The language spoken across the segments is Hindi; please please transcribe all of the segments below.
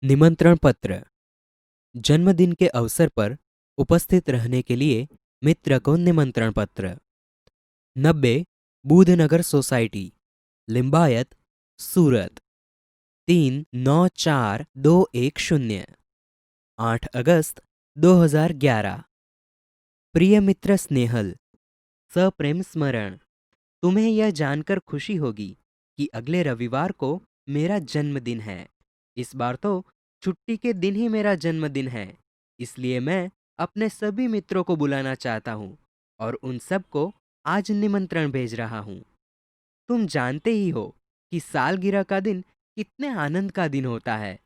निमंत्रण पत्र। जन्मदिन के अवसर पर उपस्थित रहने के लिए मित्र को निमंत्रण पत्र। 90 बूधनगर सोसाइटी, लिंबायत, सूरत 394210। 8 अगस्त 2011। प्रिय मित्र स्नेहल, सप्रेम स्मरण। तुम्हें यह जानकर खुशी होगी कि अगले रविवार को मेरा जन्मदिन है। इस बार तो छुट्टी के दिन ही मेरा जन्मदिन है, इसलिए मैं अपने सभी मित्रों को बुलाना चाहता हूँ और उन सबको आज निमंत्रण भेज रहा हूँ। तुम जानते ही हो कि सालगिरह का दिन कितने आनंद का दिन होता है।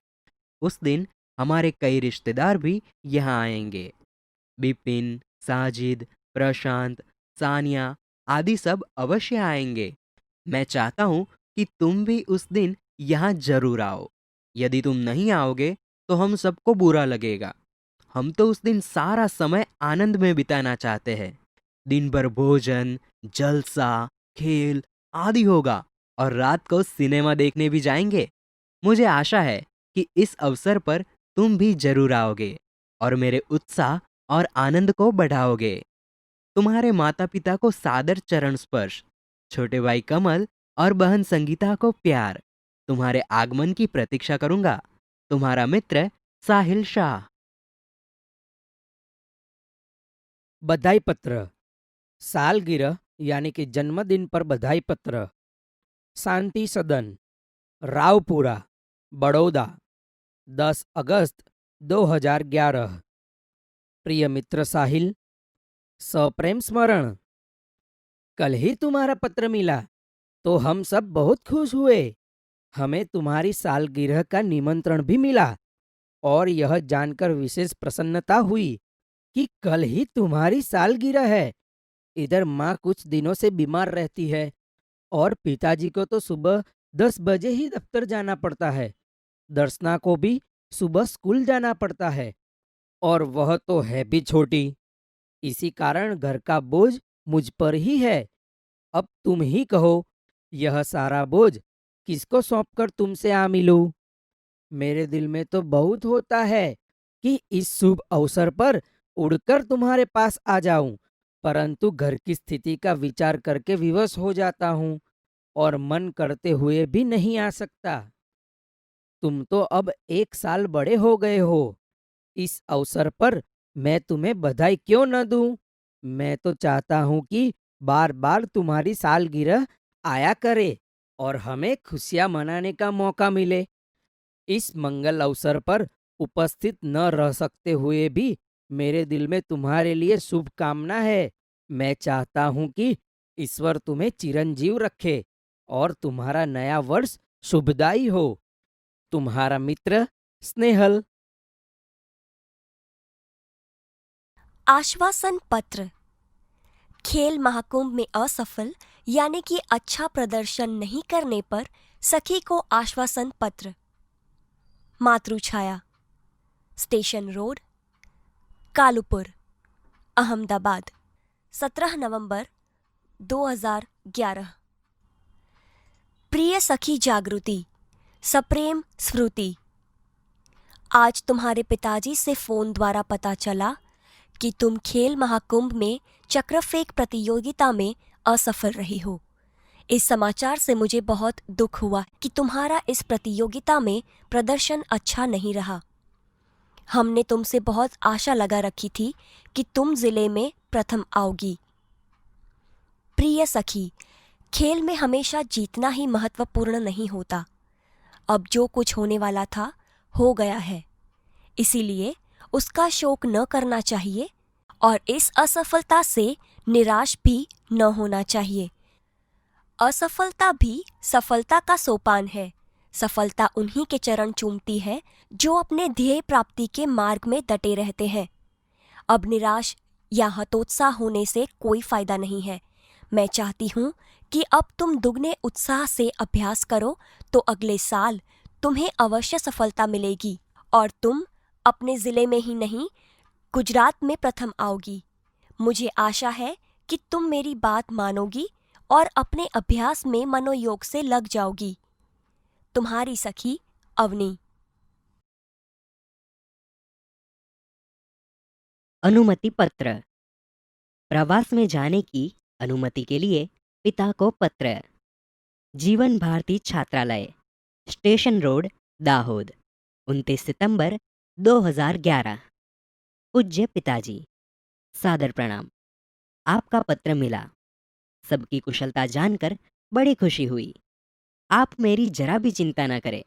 उस दिन हमारे कई रिश्तेदार भी यहाँ आएंगे। बिपिन, साजिद, प्रशांत, सानिया आदि सब अवश्य आएंगे। मैं चाहता हूँ कि तुम भी उस दिन यहाँ जरूर आओ। यदि तुम नहीं आओगे तो हम सबको बुरा लगेगा। हम तो उस दिन सारा समय आनंद में बिताना चाहते हैं। दिन भर भोजन, जलसा, खेल आदि होगा और रात को सिनेमा देखने भी जाएंगे। मुझे आशा है कि इस अवसर पर तुम भी जरूर आओगे और मेरे उत्साह और आनंद को बढ़ाओगे। तुम्हारे माता पिता को सादर चरण स्पर्श। छोटे भाई कमल और बहन संगीता को प्यार। तुम्हारे आगमन की प्रतीक्षा करूंगा। तुम्हारा मित्र साहिल शाह। बधाई पत्र। सालगिरह यानी कि जन्मदिन पर बधाई पत्र। शांति सदन, रावपुरा, बड़ौदा, 10 अगस्त 2011। प्रिय मित्र साहिल, सप्रेम स्मरण। कल ही तुम्हारा पत्र मिला तो हम सब बहुत खुश हुए। हमें तुम्हारी सालगिरह का निमंत्रण भी मिला और यह जानकर विशेष प्रसन्नता हुई कि कल ही तुम्हारी सालगिरह है। इधर माँ कुछ दिनों से बीमार रहती है और पिताजी को तो सुबह 10 बजे ही दफ्तर जाना पड़ता है। दर्शना को भी सुबह स्कूल जाना पड़ता है और वह तो है भी छोटी। इसी कारण घर का बोझ मुझ पर ही है। अब तुम ही कहो, यह सारा बोझ किसको सौंपकर तुमसे आ मिलूं? मेरे दिल में तो बहुत होता है कि इस शुभ अवसर पर उड़कर तुम्हारे पास आ जाऊं, परंतु घर की स्थिति का विचार करके विवश हो जाता हूं और मन करते हुए भी नहीं आ सकता। तुम तो अब 1 साल बड़े हो गए हो। इस अवसर पर मैं तुम्हें बधाई क्यों न दूं? मैं तो चाहता हूं कि बार बार तुम्हारी सालगिरह आया करे और हमें खुशियां मनाने का मौका मिले। इस मंगल अवसर पर उपस्थित न रह सकते हुए भी मेरे दिल में तुम्हारे लिए शुभकामना है। मैं चाहता हूं कि ईश्वर तुम्हें चिरंजीव रखे और तुम्हारा नया वर्ष शुभदायी हो। तुम्हारा मित्र स्नेहल। आश्वासन पत्र। खेल महाकुंभ में असफल यानी कि अच्छा प्रदर्शन नहीं करने पर सखी को आश्वासन पत्र। मातृछाया, स्टेशन रोड, कालूपुर, अहमदाबाद, 17 नवंबर 2011। प्रिय सखी जागृति, सप्रेम स्मृति। आज तुम्हारे पिताजी से फोन द्वारा पता चला कि तुम खेल महाकुंभ में चक्र फेंक प्रतियोगिता में असफल रही हो। इस समाचार से मुझे बहुत दुख हुआ कि तुम्हारा इस प्रतियोगिता में प्रदर्शन अच्छा नहीं रहा। हमने तुमसे बहुत आशा लगा रखी थी कि तुम जिले में प्रथम आओगी। प्रिय सखी, खेल में हमेशा जीतना ही महत्वपूर्ण नहीं होता। अब जो कुछ होने वाला था हो गया है, इसीलिए उसका शोक न करना चाहिए और इस असफलता से निराश भी न होना चाहिए। असफलता भी सफलता का सोपान है। सफलता उन्हीं के चरण चूमती है जो अपने ध्येय प्राप्ति के मार्ग में डटे रहते हैं। अब निराश या हतोत्साह होने से कोई फायदा नहीं है। मैं चाहती हूँ कि अब तुम दुगने उत्साह से अभ्यास करो तो अगले साल तुम्हें अवश्य सफलता मिलेगी और तुम अपने जिले में ही नहीं, गुजरात में प्रथम आओगी। मुझे आशा है कि तुम मेरी बात मानोगी और अपने अभ्यास में मनोयोग से लग जाओगी। तुम्हारी सखी अवनी। अनुमति पत्र। प्रवास में जाने की अनुमति के लिए पिता को पत्र। जीवन भारती छात्रालय, स्टेशन रोड, दाहोद, 29 सितंबर 2011। पूज्य पिताजी, सादर प्रणाम। आपका पत्र मिला। सबकी कुशलता जानकर बड़ी खुशी हुई। आप मेरी जरा भी चिंता न करें।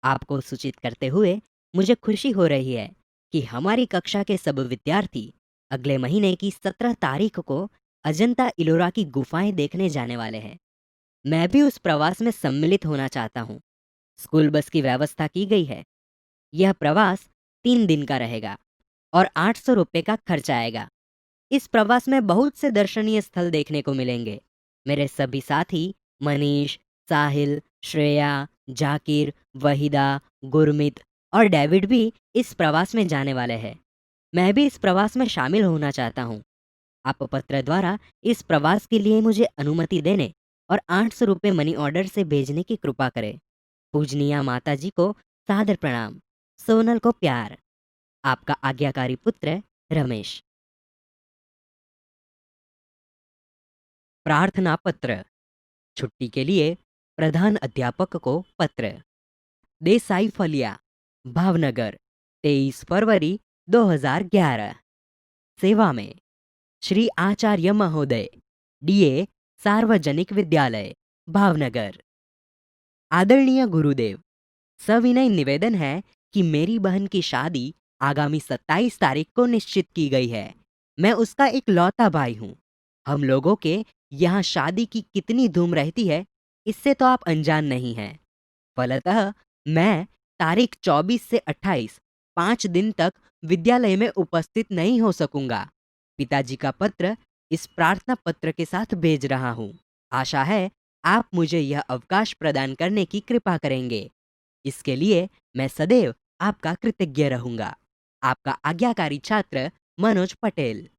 आपको सूचित करते हुए मुझे खुशी हो रही है कि हमारी कक्षा के सब विद्यार्थी अगले महीने की 17 तारीख को अजंता इलोरा की गुफाएं देखने जाने वाले हैं। मैं भी उस प्रवास में सम्मिलित होना चाहता हूँ। स्कूल बस की व्यवस्था की गई है। यह प्रवास 3 दिन का रहेगा और 800 रुपये का खर्च आएगा। इस प्रवास में बहुत से दर्शनीय स्थल देखने को मिलेंगे। मेरे सभी साथी मनीष, साहिल, श्रेया, जाकिर, वहीदा, गुरमीत और डेविड भी इस प्रवास में जाने वाले हैं। मैं भी इस प्रवास में शामिल होना चाहता हूँ। आप पत्र द्वारा इस प्रवास के लिए मुझे अनुमति देने और 800 रुपये मनी ऑर्डर से भेजने की कृपा करें। पूजनीय माता जी को सादर प्रणाम। सोनल को प्यार। आपका आज्ञाकारी पुत्र रमेश। प्रार्थना पत्र। छुट्टी के लिए प्रधान अध्यापक को पत्र। देसाई फलिया, भावनगर, 23 फरवरी 2011। सेवा में श्री आचार्य महोदय, डीए, सार्वजनिक विद्यालय, भावनगर। आदरणीय गुरुदेव, सविनय निवेदन है कि मेरी बहन की शादी आगामी 27 तारीख को निश्चित की गई है। मैं उसका एक लौता भाई हूँ। हम लोगों के यहाँ शादी की कितनी धूम रहती है, इससे तो आप अनजान नहीं हैं। फलतः मैं तारीख 24 से 28, 5 दिन तक विद्यालय में उपस्थित नहीं हो सकूंगा। पिताजी का पत्र इस प्रार्थना पत्र के साथ भेज रहा हूँ। आशा है आप मुझे यह अवकाश प्रदान करने की कृपा करेंगे। इसके लिए मैं सदैव आपका कृतज्ञ रहूंगा। आपका आज्ञाकारी छात्र मनोज पटेल।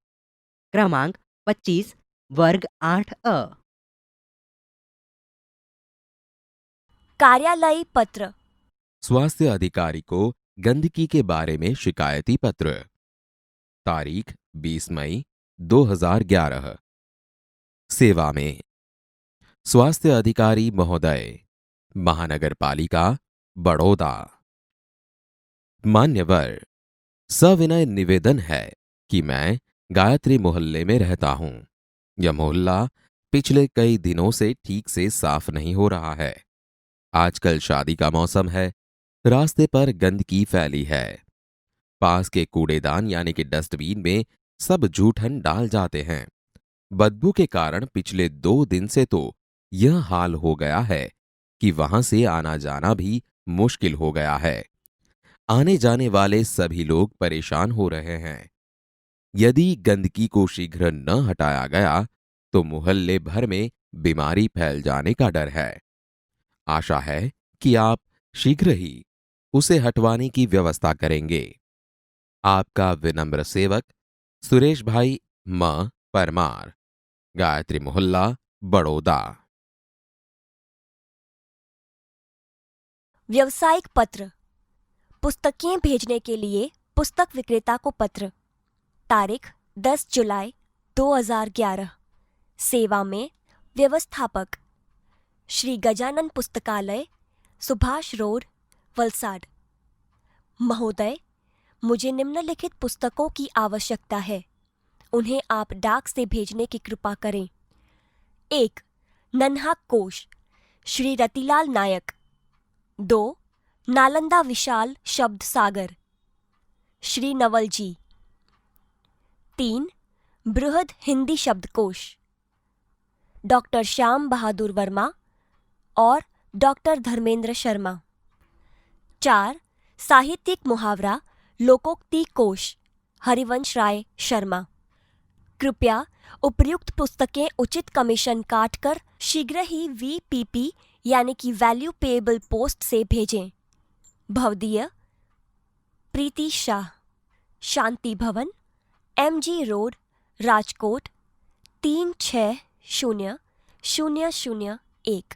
क्रमांक 25, वर्ग 8A। कार्यालयी पत्र। स्वास्थ्य अधिकारी को गंदगी के बारे में शिकायती पत्र। तारीख 20 मई 2011। सेवा में स्वास्थ्य अधिकारी महोदय, महानगर पालिका, बड़ौदा। मान्यवर, सविनय निवेदन है कि मैं गायत्री मोहल्ले में रहता हूं। यह मोहल्ला पिछले कई दिनों से ठीक से साफ नहीं हो रहा है। आजकल शादी का मौसम है। रास्ते पर गंदगी फैली है। पास के कूड़ेदान यानी कि डस्टबिन में सब जूठन डाल जाते हैं। बदबू के कारण पिछले 2 दिन से तो यह हाल हो गया है कि वहां से आना जाना भी मुश्किल हो गया है। आने जाने वाले सभी लोग परेशान हो रहे हैं। यदि गंदगी को शीघ्र न हटाया गया तो मोहल्ले भर में बीमारी फैल जाने का डर है। आशा है कि आप शीघ्र ही उसे हटवाने की व्यवस्था करेंगे। आपका विनम्र सेवक सुरेश भाई म परमार, गायत्री मोहल्ला, बड़ौदा। व्यावसायिक पत्र। पुस्तकें भेजने के लिए पुस्तक विक्रेता को पत्र। तारीख 10 जुलाई 2011। सेवा में व्यवस्थापक श्री गजानन पुस्तकालय, सुभाष रोड, वलसाड। महोदय, मुझे निम्नलिखित पुस्तकों की आवश्यकता है। उन्हें आप डाक से भेजने की कृपा करें। 1. नन्हा कोश, श्री रतिलाल नायक। 2. नालंदा विशाल शब्द सागर, श्री नवल जी। 3. बृहद हिंदी शब्दकोश, डॉक्टर श्याम बहादुर वर्मा और डॉक्टर धर्मेंद्र शर्मा। 4. साहित्यिक मुहावरा लोकोक्ति कोश, हरिवंश राय शर्मा। कृपया उपर्युक्त पुस्तकें उचित कमीशन काटकर शीघ्र ही VPP यानी कि वैल्यू पेएबल पोस्ट से भेजें। भवदीय प्रीति शाह, शांति भवन, MG रोड, राजकोट, 360001।